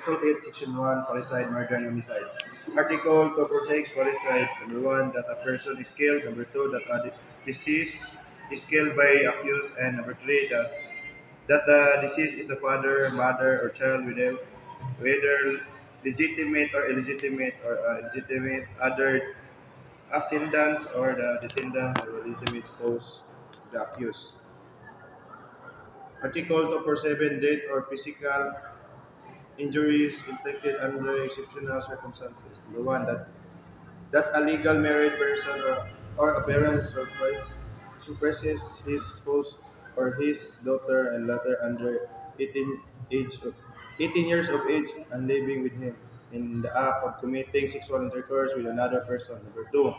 Article 8, Section 1, Parricide, Murder, and Homicide. Article 246, Parricide. Number 1, that a person is killed. Number 2, that a deceased is killed by accused. And number 3, that the deceased is the father, mother, or child whether legitimate or illegitimate or legitimate other ascendants or the descendants or legitimate spouse of the accused. Article 247, death or physical injuries inflicted under exceptional circumstances. Number 1, that a legal married person or a parent suppresses his spouse or his daughter and latter under 18, age of, 18 years of age and living with him in the act of committing sexual intercourse with another person. Number 2,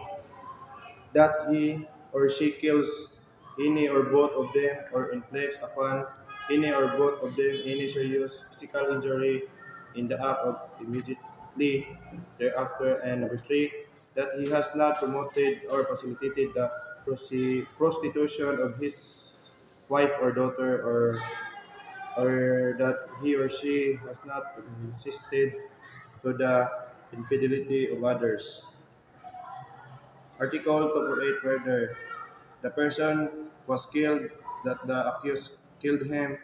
that he or she kills any or both of them or inflicts upon any or both of them any serious physical injury in the act of immediately thereafter. And number 3, that he has not promoted or facilitated the prostitution of his wife or daughter, or that he or she has not assisted to the infidelity of others. Article 248, murder. The person was killed, that the accused killed him,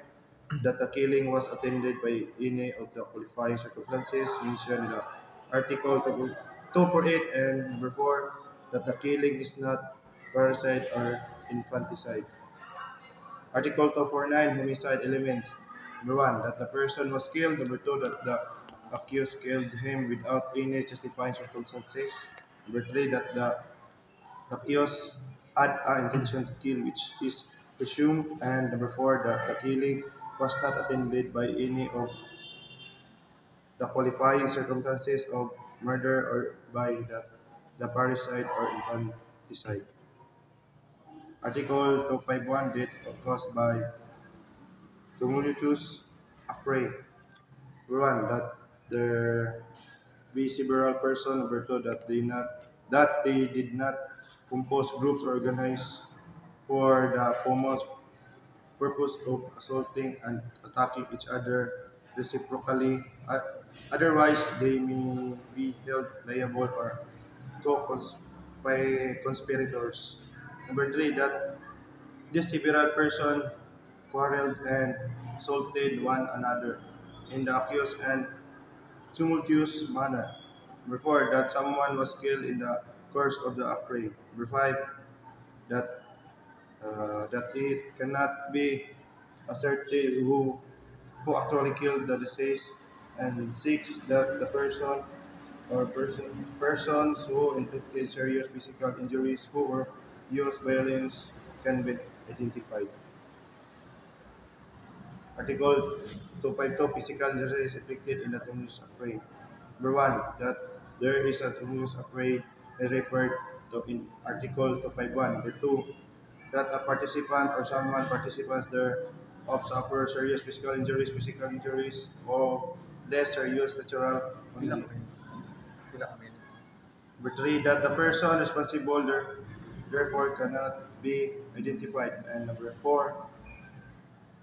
that the killing was attended by any of the qualifying circumstances mentioned in the Article 248, and number 4, that the killing is not parricide or infanticide. Article 249, homicide elements. Number 1, that the person was killed. Number 2, that the accused killed him without any justifying circumstances. Number 3, that the accused had an intention to kill, which is presumed. And number 4, that the killing was not attended by any of the qualifying circumstances of murder or by the parricide or infanticide. Article 251, death caused by tumultuous affray. Number 1, that there be several persons. Number 2, that they did not compose groups or organize for the common purpose of assaulting and attacking each other reciprocally. Otherwise, they may be held liable or co-conspirators. Number 3, that these several persons quarreled and assaulted one another in the accused and tumultuous manner. Number 4, that someone was killed in the course of the affray. Number 5, that that it cannot be ascertained who actually killed the deceased. And 6, that the persons who inflicted serious physical injuries who or used violence can be identified. Article 252, physical injuries inflicted in the tumultuous affray. Number 1, that there is a tumultuous affray as referred to in Article 251. Number 2, that a participant or someone participants there of suffer serious physical injuries or less serious natural Pila only. ka minutes? Pila ka minutes? Number 3, that the person responsible therefore cannot be identified. And number 4,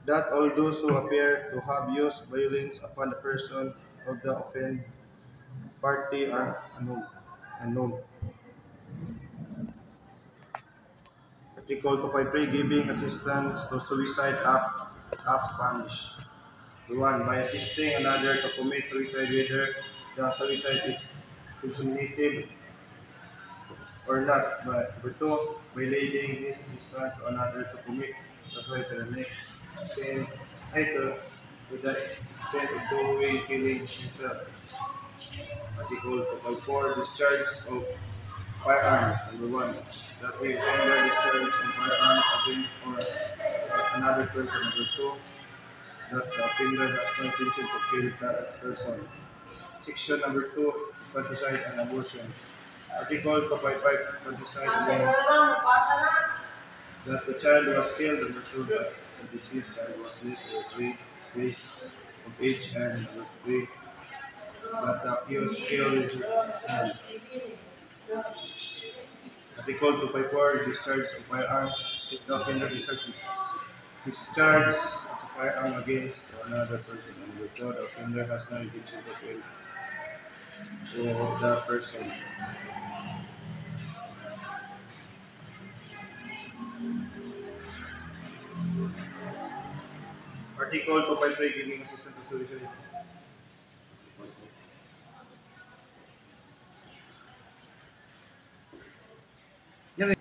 that all those who appear to have used violence upon the person of the offended party are unknown. Article 253, giving assistance to suicide acts punished. 1, by assisting another to commit suicide whether the suicide is consummated or not. But number 2, by leading his assistance to another to commit suicide to the next extent, to the extent of doing killing himself. Article 254, discharge of firearms. Number 1, that the offender discharge of firearms against or another person. Number 2, that the offender has no intention to kill that person. Section number 2, infanticide and abortion. Article 255, infanticide means that the child was killed. Number 2, that the deceased child was less than 3 years of age. And number 3, that the accused killed his child. Article 254, discharge of firearms. The offender discharge of a firearm against another person. so the offender has no intention to kill the person. Article 253 giving assistance to solution.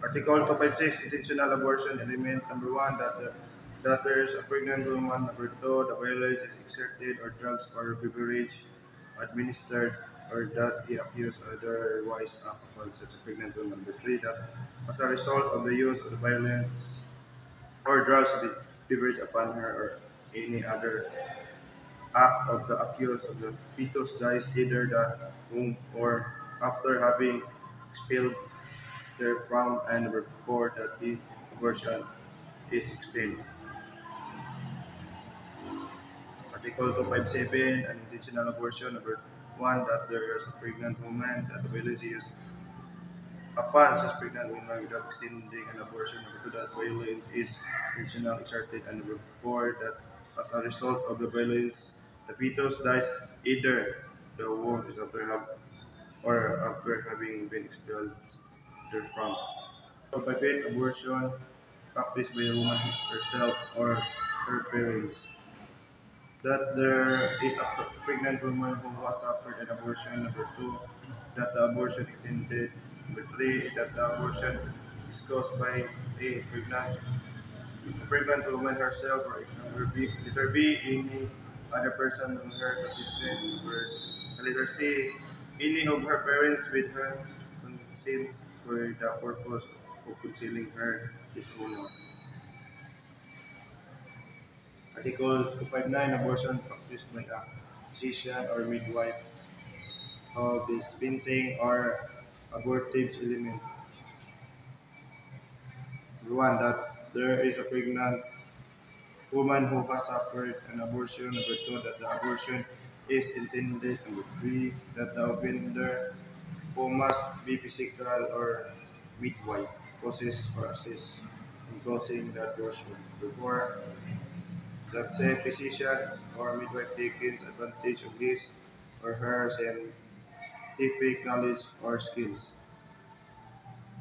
Article 256 intentional abortion element number one that there is a pregnant woman, number two the violence is exerted or drugs or beverage administered or that he accused otherwise act upon such a pregnant woman. Number three that as a result of the use of the violence or drugs or beverage upon her or any other act of the accused of the fetus dies either the womb or after having expelled therefrom and report that the abortion is explained. Article 257, an intentional abortion. Number one, that there is a pregnant woman that the violence is upon such pregnant woman without extending an abortion. Number two, that violence is intentional exerted and report that as a result of the violence, the fetus dies either the womb is after have or after having been expelled therefrom. Private abortion practiced by a woman herself or her parents. That there is a pregnant woman who has suffered an abortion. Number two, that the abortion extended. Number three, that the abortion is caused by a pregnant woman herself or number B, letter B, any other person on her assistant. Letter C, any of her parents with her consent for the purpose of concealing her dishonor. Article 259, abortion practiced by a physician or midwife of dispensing or abortive element. One, that there is a pregnant woman who has suffered an abortion. Number two, that the abortion is intended. Number three, that the offender who must be physical or midwife causes or assists in causing the abortion. Number four, that said physician or midwife takes advantage of his or her scientific knowledge or skills.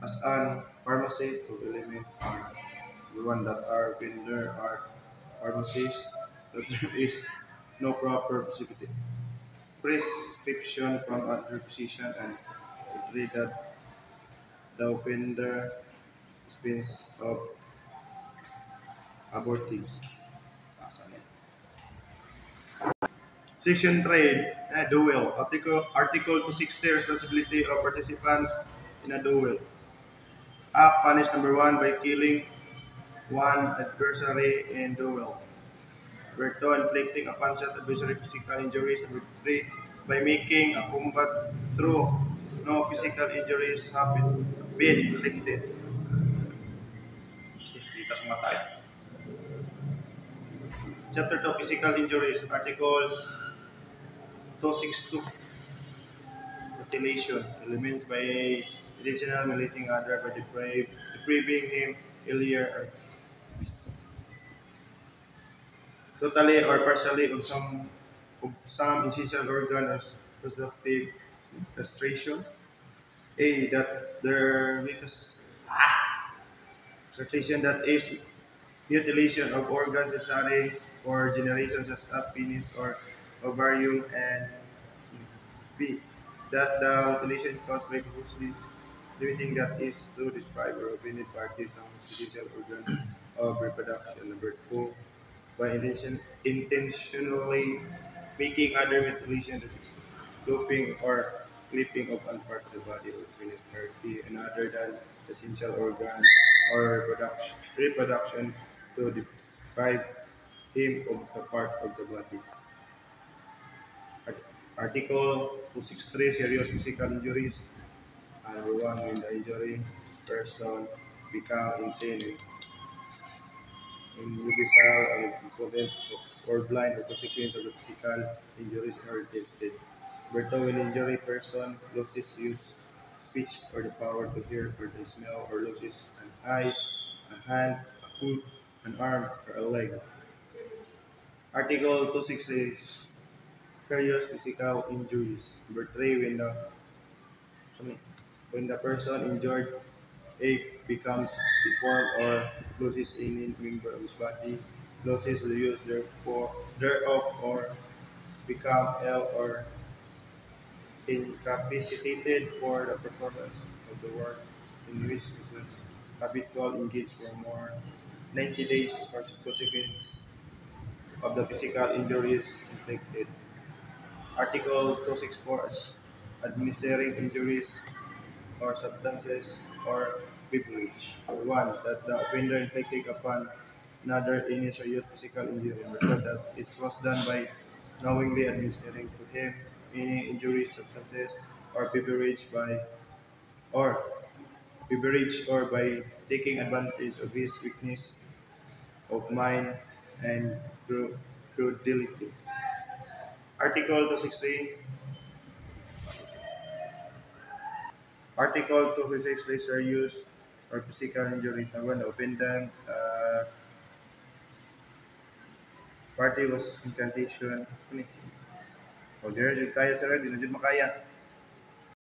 As an pharmacy to eliminate the one that are vendor or pharmacies that there is no proper prescription from other physician and three that the vendor dispense of abortives. Section trade, duel. Article 260, responsibility of participants in a duel. Act punish number one by killing one adversary in duel. Number two, inflicting upon such adversary physical injuries. Number three, by making a combat through no physical injuries have been inflicted. Dito sa mata. Chapter 2, physical injuries. Article 262, mutilation. Elements by additional mutilating other by depriving him earlier totally or partially of some essential organ or productive castration. A that there is castration that is mutilation of organs necessary for generation such as penis or ovarium and B that the mutilation caused by grossly limiting that is to deprive or offended parties of essential organs of reproduction. Number two, by intentionally making other mutilation that is looping or clipping of one part of the body or genitality and other than essential organ or reproduction to deprive him of the part of the body. Article 263, serious physical injuries. Number one, when the injury person become insane, immobile, or impotent, or blind, or consequence of the physical injuries are dead. Number two, when injury person loses use speech or the power to hear or to smell or loses an eye, a hand, a foot, an arm, or a leg. Article 266. serious physical injuries. Number three, sorry, when the person injured A becomes deformed or loses any member of his body, loses the use thereof, or become ill or incapacitated for the performance of the work in which it was habitual engaged for more 90 days or consequence of the physical injuries inflicted. Article 264, administering injuries or substances or beverage. One, that the offender inflicted upon another any serious physical injury. Number two, that it was done by knowingly administering to him any injuries, substances, or or beverage or by taking advantage of his weakness of mind and crudelty. Article 263, Article 256, lesser use or physical injury. Number one, the offendant party was incantation. Ano eh? O, di na jud kaya sir, di na jud makaya.